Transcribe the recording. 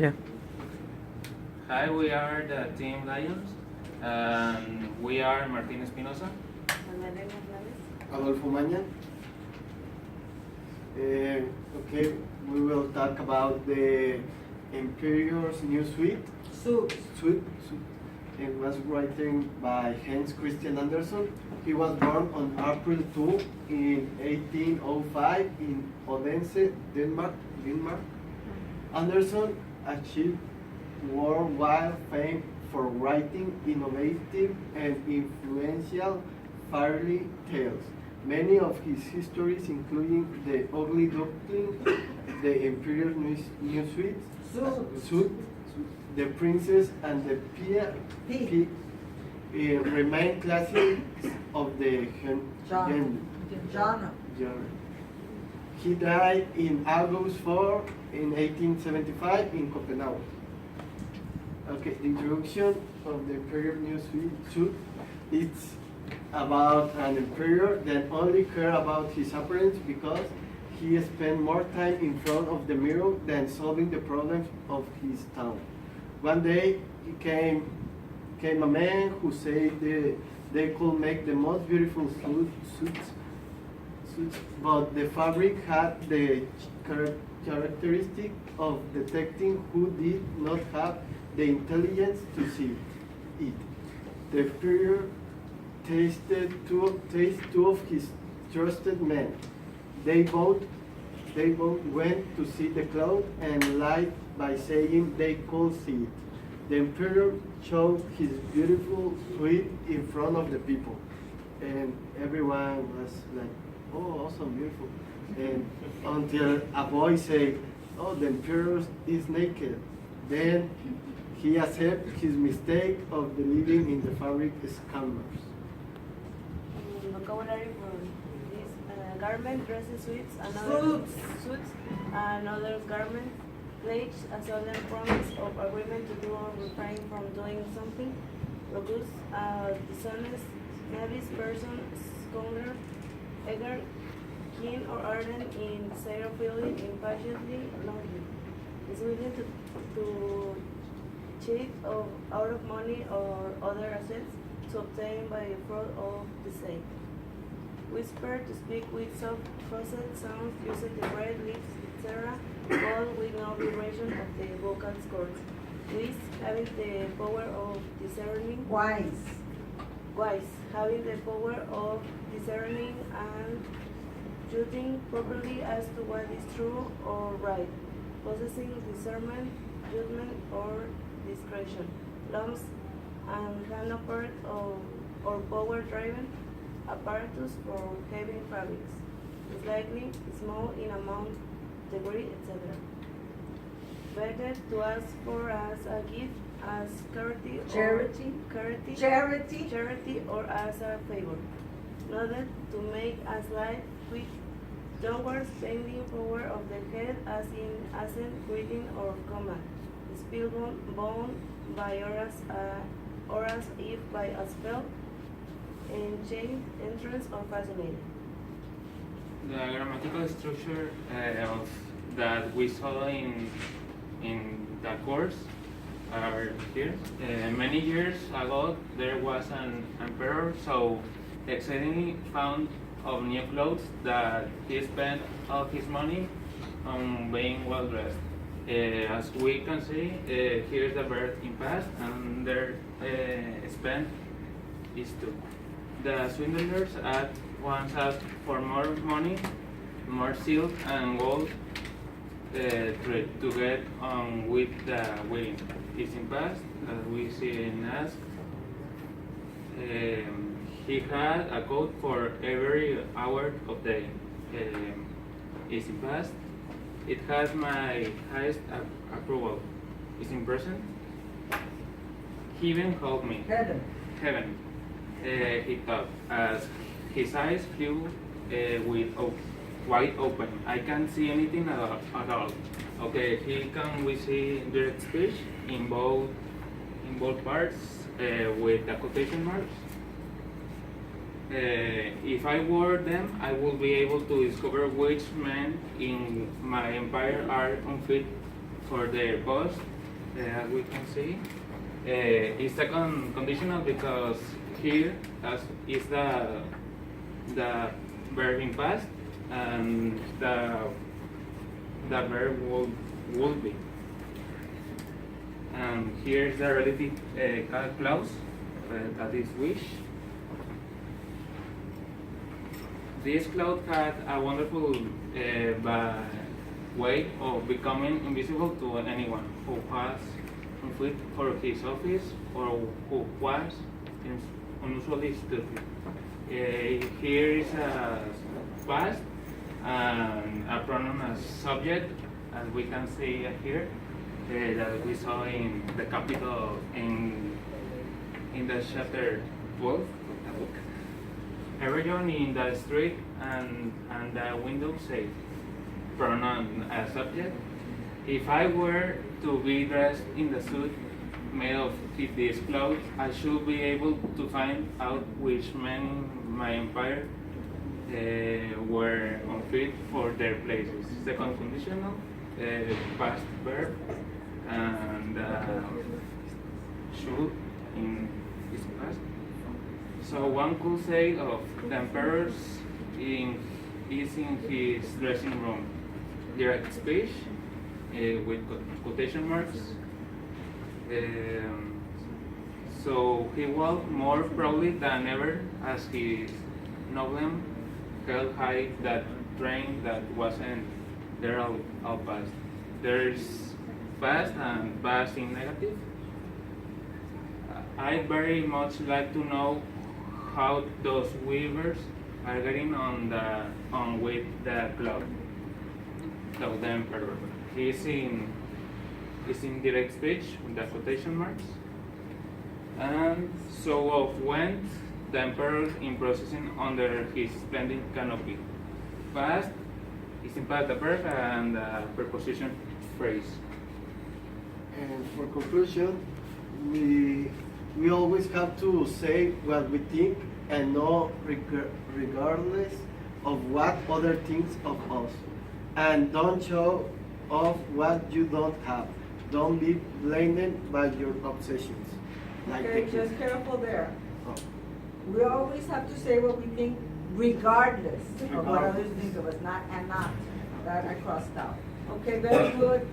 Yeah. Hi, we are the Team Lions, and we are Martin Espinosa. Adolfo Maña. Okay, we will talk about the Imperial's new suite. Suite. It was written by Hans Christian Andersen. He was born on April 2 in 1805 in Odense, Denmark. Andersen achieved worldwide fame for writing innovative and influential fairy tales. Many of his histories, including The Ugly Duckling, The Imperial New Suite, The Princess and the Pea, remain classics of the genre. He died in August 4 in 1875 in Copenhagen. Okay, the introduction of the Imperial New Suite. It's about an emperor that only cared about his appearance because he spent more time in front of the mirror than solving the problems of his town. One day, he came a man who said they could make the most beautiful suits, but the fabric had the characteristic of detecting who did not have the intelligence to see it. The emperor tasted two of his trusted men. They both went to see the cloud and lied by saying they could see it. The emperor showed his beautiful suite in front of the people, and everyone was like, "Oh, awesome, beautiful!" And until a boy said, "Oh, the emperor is naked." Then he accepted his mistake of believing in the fabric scammers. Vocabulary for this garment, dresses, suits, and other garments, pledge a solemn promise of agreement to do or refrain from doing something, robust, dishonest, novice person, scoundrel, eager, keen or ardent in desire of feeling, impatiently, lonely, is willing to cheat out of money or other assets to obtain by fraud of the same. Whisper, to speak with soft falsetto sounds, using the red lips, etc., all with no vibration of the vocal cords. Wise, having the power of discerning. Wise, having the power of discerning and judging properly as to what is true or right, possessing discernment, judgment, or discretion. Lumps and hanover or power-driven apparatus for heavy fabrics, slightly small in amount, degree, etc. Better to ask for as a gift, as charity, or as a favor. Not to make a slight, quick, downward bending power of the head, as in assent, greeting, or command. Spellbound by auras if by a spell, enchained, entrance, or fascinating. The grammatical structure that we saw in the course are here. Many years ago, there was an emperor, so exceedingly fond of new clothes that he spent all his money on being well dressed. As we can see, here's the verb in past, and their spent is to. The swindlers at once asked for more money, more silk and gold to get on with the wedding. It's in past, as we see in ask. He had a coat for every hour of the day. It's in past. It has my highest approval. It's in present. He even called me heaven. He thought, as his eyes flew wide open. I can't see anything at all. Okay, here can we see direct speech in both parts with the quotation marks. If I wore them, I would be able to discover which men in my empire are unfit for their post as we can see. It's second conditional because here is the verb in past and the verb would be. And here's the relative clause that is wish. This clause had a wonderful way of becoming invisible to anyone who has conflict for his office or who was unusually stupid. Here is a past and a pronoun as subject, as we can see here, that we saw in the capital in the chapter 12 of the book. Everyone in the street and the window say, pronoun as subject. If I were to be dressed in the suit made of these clothes, I should be able to find out which men in my empire were unfit for their places. Second conditional, past verb, and should in is past. So one could say of the emperor is in his dressing room. Direct speech with quotation marks. So he walked more proudly than ever as his noblem held high that train that wasn't there all past. There's past and past in negative. I'd very much like to know how those weavers are getting on with the cloth. So the emperor. He's in direct speech with the quotation marks. And so off went the emperor in processing under his splendid canopy. Past is in past the verb and the preposition phrase. And for conclusion, we always have to say what we think and not regardless of what other thinks of us. And don't show off what you don't have. Don't be blinded by your obsessions. Okay, just careful there. Oh. We always have to say what we think regardless of what others think of us, not and not. That I crossed out. Okay, very good.